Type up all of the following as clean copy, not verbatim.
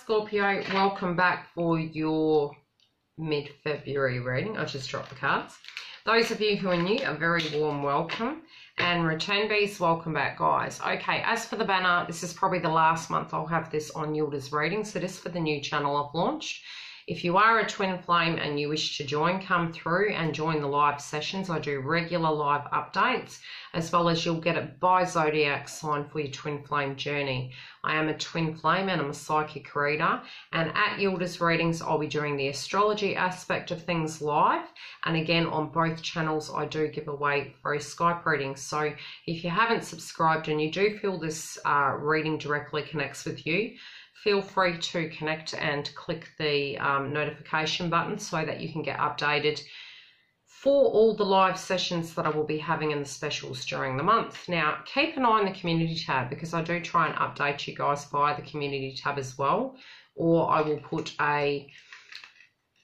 Scorpio, welcome back for your mid-February reading. I just dropped the cards. Those of you who are new, a very warm welcome. And return bees, welcome back, guys. Okay, as for the banner, this is probably the last month I'll have this on Yildiz readings. So this is for the new channel I've launched. If you are a twin flame and you wish to join, come through and join the live sessions. I do regular live updates, as well as you'll get it by Zodiac sign for your twin flame journey. I am a twin flame and I'm a psychic reader. And at Yildiz readings, I'll be doing the astrology aspect of things live. And again, on both channels, I do give away free Skype readings. So if you haven't subscribed and you do feel this reading directly connects with you, feel free to connect and click the notification button so that you can get updated for all the live sessions that I will be having in the specials during the month. Now, keep an eye on the community tab because I do try and update you guys via the community tab as well, or I will put a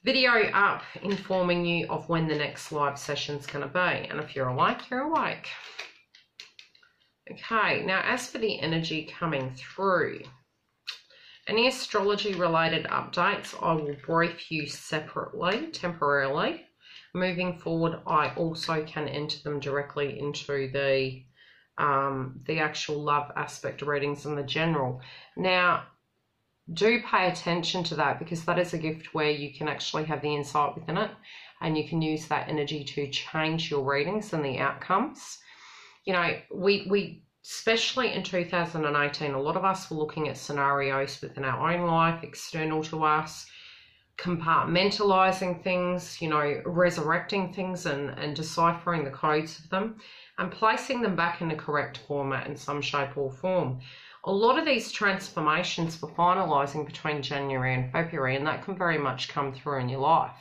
video up informing you of when the next live session is going to be. And if you're awake, you're awake. Okay, now as for the energy coming through, any astrology related updates, I will brief you separately, temporarily. Moving forward, I also can enter them directly into the actual love aspect readings and the general. Now, do pay attention to that because that is a gift where you can actually have the insight within it and you can use that energy to change your readings and the outcomes. You know, we especially in 2018, a lot of us were looking at scenarios within our own life, external to us, compartmentalizing things, you know, resurrecting things and deciphering the codes of them and placing them back in the correct format in some shape or form. A lot of these transformations were finalizing between January and February, and that can very much come through in your life.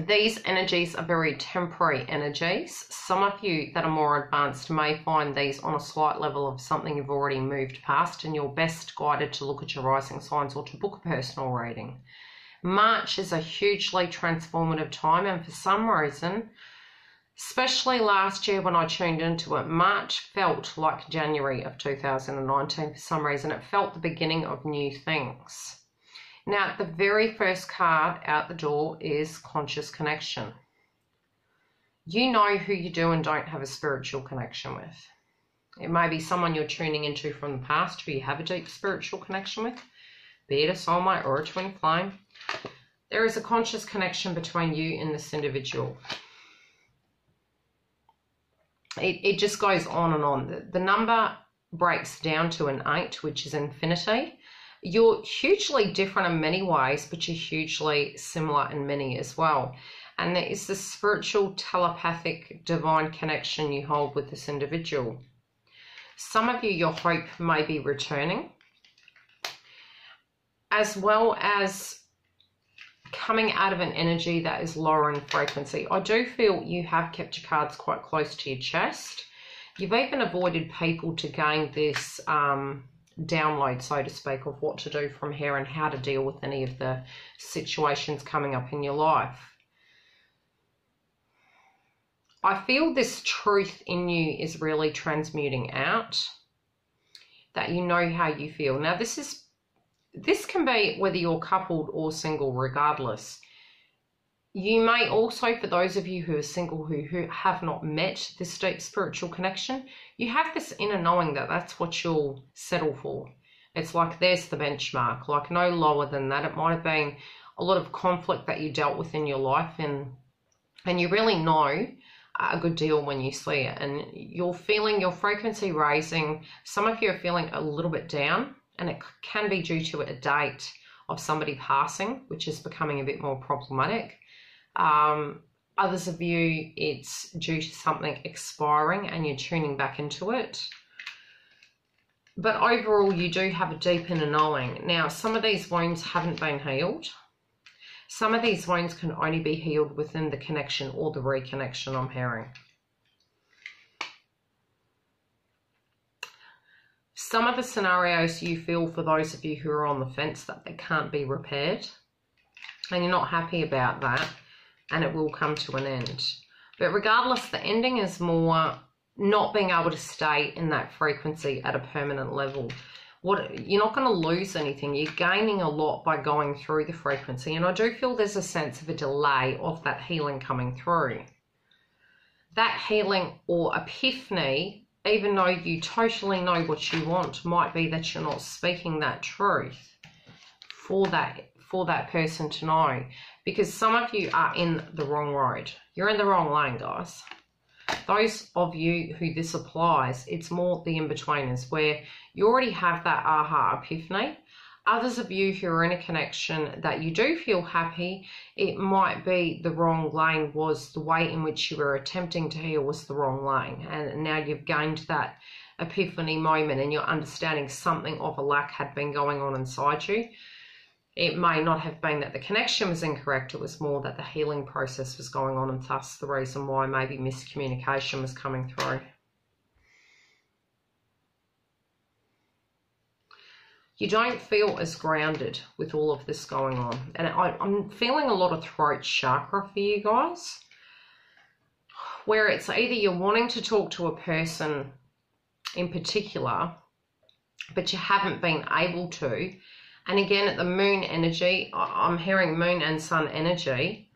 These energies are very temporary energies. Some of you that are more advanced may find these on a slight level of something you've already moved past, and you're best guided to look at your rising signs or to book a personal reading. March is a hugely transformative time, and for some reason, especially last year when I tuned into it, March felt like January of 2019 for some reason. It felt the beginning of new things. Now, the very first card out the door is conscious connection. You know who you do and don't have a spiritual connection with. It may be someone you're tuning into from the past who you have a deep spiritual connection with, be it a soulmate or a twin flame. There is a conscious connection between you and this individual. It just goes on and on. The number breaks down to an 8, which is infinity. You're hugely different in many ways, but you're hugely similar in many as well. And there is this spiritual, telepathic, divine connection you hold with this individual. Some of you, your hope may be returning, as well as coming out of an energy that is lower in frequency. I do feel you have kept your cards quite close to your chest. You've even avoided people to gain this download, so to speak, of what to do from here and how to deal with any of the situations coming up in your life. I feel this truth in you is really transmuting out, that you know how you feel. Now, this can be whether you're coupled or single, regardless. You may also, for those of you who are single, who have not met this deep spiritual connection, you have this inner knowing that that's what you'll settle for. It's like there's the benchmark, like no lower than that. It might have been a lot of conflict that you dealt with in your life, and you really know a good deal when you see it. And you're feeling your frequency raising. Some of you are feeling a little bit down, and it can be due to a date of somebody passing, which is becoming a bit more problematic. Others of you, it's due to something expiring and you're tuning back into it. But overall, you do have a deep inner knowing. Now, some of these wounds haven't been healed. Some of these wounds can only be healed within the connection or the reconnection, I'm hearing. Some of the scenarios you feel, for those of you who are on the fence, that they can't be repaired. And you're not happy about that. And it will come to an end. But regardless, the ending is more not being able to stay in that frequency at a permanent level. you're not going to lose anything. You're gaining a lot by going through the frequency. And I do feel there's a sense of a delay of that healing coming through. That healing or epiphany, even though you totally know what you want, might be that you're not speaking that truth for that person to know. Because some of you are in the wrong road. You're in the wrong lane, guys. Those of you who this applies, it's more the in-betweeners where you already have that aha epiphany. Others of you who are in a connection that you do feel happy, it might be the wrong lane was the way in which you were attempting to heal was the wrong lane. And now you've gained that epiphany moment and you're understanding something of a lack had been going on inside you. It may not have been that the connection was incorrect, it was more that the healing process was going on, and thus the reason why maybe miscommunication was coming through. You don't feel as grounded with all of this going on. And I'm feeling a lot of throat chakra for you guys, where it's either you're wanting to talk to a person in particular, but you haven't been able to. And again, at the moon energy, I'm hearing moon and sun energy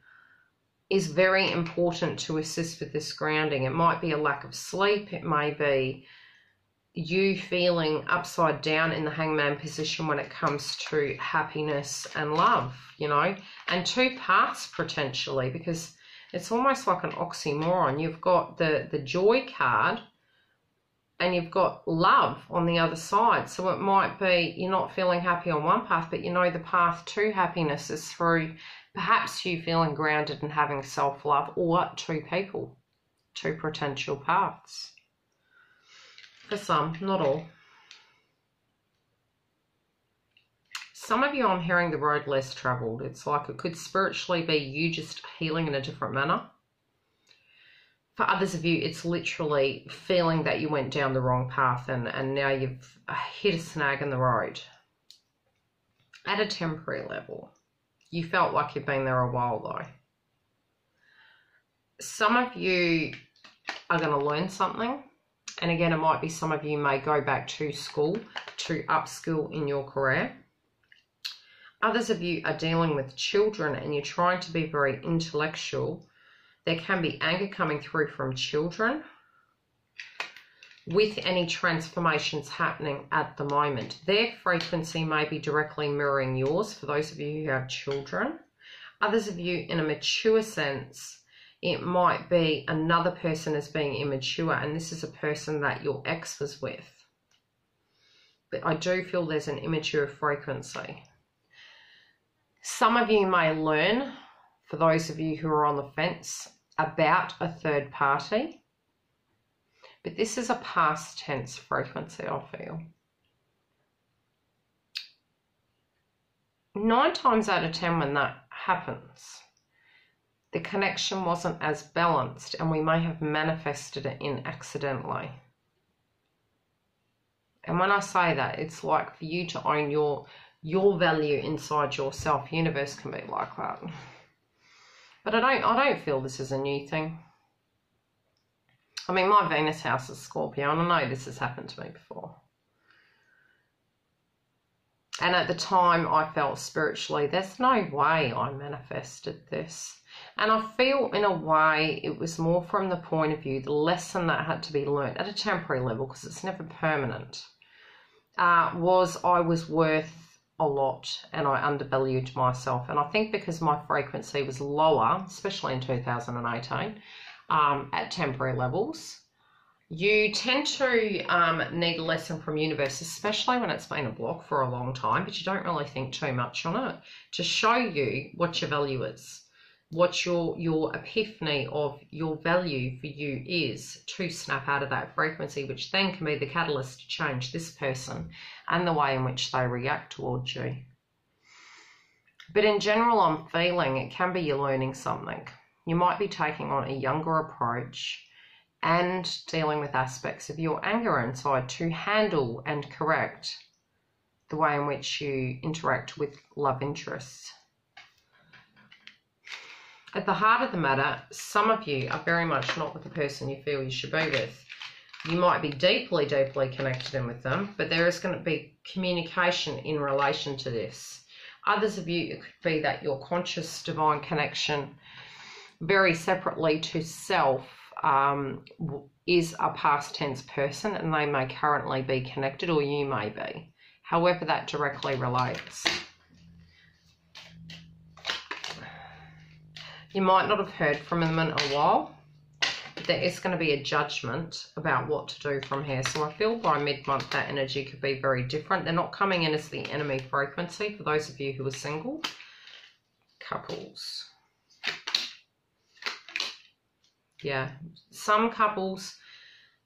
is very important to assist with this grounding. It might be a lack of sleep. It may be you feeling upside down in the hangman position when it comes to happiness and love, you know, and two paths potentially, because it's almost like an oxymoron. You've got the joy card and you've got love on the other side. So it might be you're not feeling happy on one path, but you know the path to happiness is through perhaps you feeling grounded and having self-love, or two people, two potential paths. For some, not all. Some of you, I'm hearing the road less travelled. It's like it could spiritually be you just healing in a different manner. For others of you, it's literally feeling that you went down the wrong path and now you've hit a snag in the road. At a temporary level, you felt like you've been there a while though. Some of you are going to learn something. And again, it might be some of you may go back to school to upskill in your career. Others of you are dealing with children and you're trying to be very intellectual. There can be anger coming through from children with any transformations happening at the moment. Their frequency may be directly mirroring yours for those of you who have children. Others of you, in a mature sense, it might be another person as being immature, and this is a person that your ex was with. But I do feel there's an immature frequency. Some of you may learn, for those of you who are on the fence, about a third party. But this is a past tense frequency, I feel. 9 times out of 10 when that happens, the connection wasn't as balanced and we may have manifested it in accidentally. And when I say that, it's like for you to own your value inside yourself. Universe can be like that. But I don't feel this is a new thing. I mean, my Venus house is Scorpio, and I know this has happened to me before. And at the time, I felt spiritually, there's no way I manifested this. And I feel, in a way, it was more from the point of view, the lesson that had to be learned at a temporary level, because it's never permanent, was I was worth a lot and I undervalued myself. And I think because my frequency was lower, especially in 2018, at temporary levels, you tend to need a lesson from universe, especially when it's been a block for a long time, but you don't really think too much on it, to show you what your value is, what your epiphany of your value for you is, to snap out of that frequency, which then can be the catalyst to change this person and the way in which they react towards you. But in general, I'm feeling it can be you're learning something. You might be taking on a younger approach and dealing with aspects of your anger inside to handle and correct the way in which you interact with love interests. At the heart of the matter, some of you are very much not with the person you feel you should be with. You might be deeply, deeply connected in with them, but there is going to be communication in relation to this. Others of you, it could be that your conscious divine connection, very separately to self, is a past tense person, and they may currently be connected, or you may be. However that directly relates. You might not have heard from them in a while, but there is going to be a judgment about what to do from here. So I feel by mid-month that energy could be very different. They're not coming in as the enemy frequency for those of you who are single. Couples. Yeah, some couples,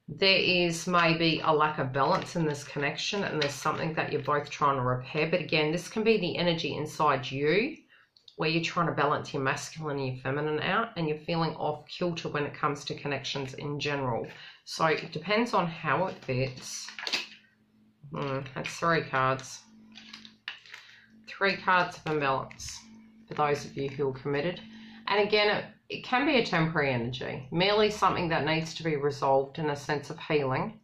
there is maybe a lack of balance in this connection, and there's something that you're both trying to repair. But again, this can be the energy inside you where you're trying to balance your masculine and your feminine out, and you're feeling off kilter when it comes to connections in general. So it depends on how it fits. That's 3 cards. 3 cards of imbalance for those of you who are committed. And again, it can be a temporary energy, merely something that needs to be resolved in a sense of healing,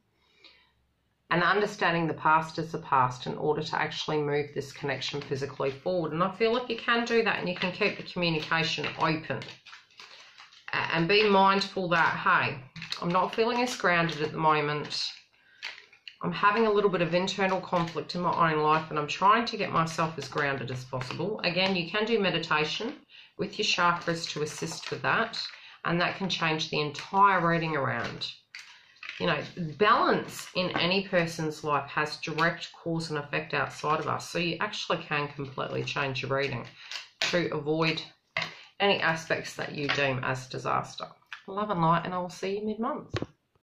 and understanding the past as the past in order to actually move this connection physically forward. And I feel like you can do that, and you can keep the communication open and be mindful that, hey, I'm not feeling as grounded at the moment. I'm having a little bit of internal conflict in my own life, and I'm trying to get myself as grounded as possible. Again, you can do meditation with your chakras to assist with that, and that can change the entire reading around. You know, balance in any person's life has direct cause and effect outside of us, so you actually can completely change your reading to avoid any aspects that you deem as disaster. Love and light, and I will see you mid-month.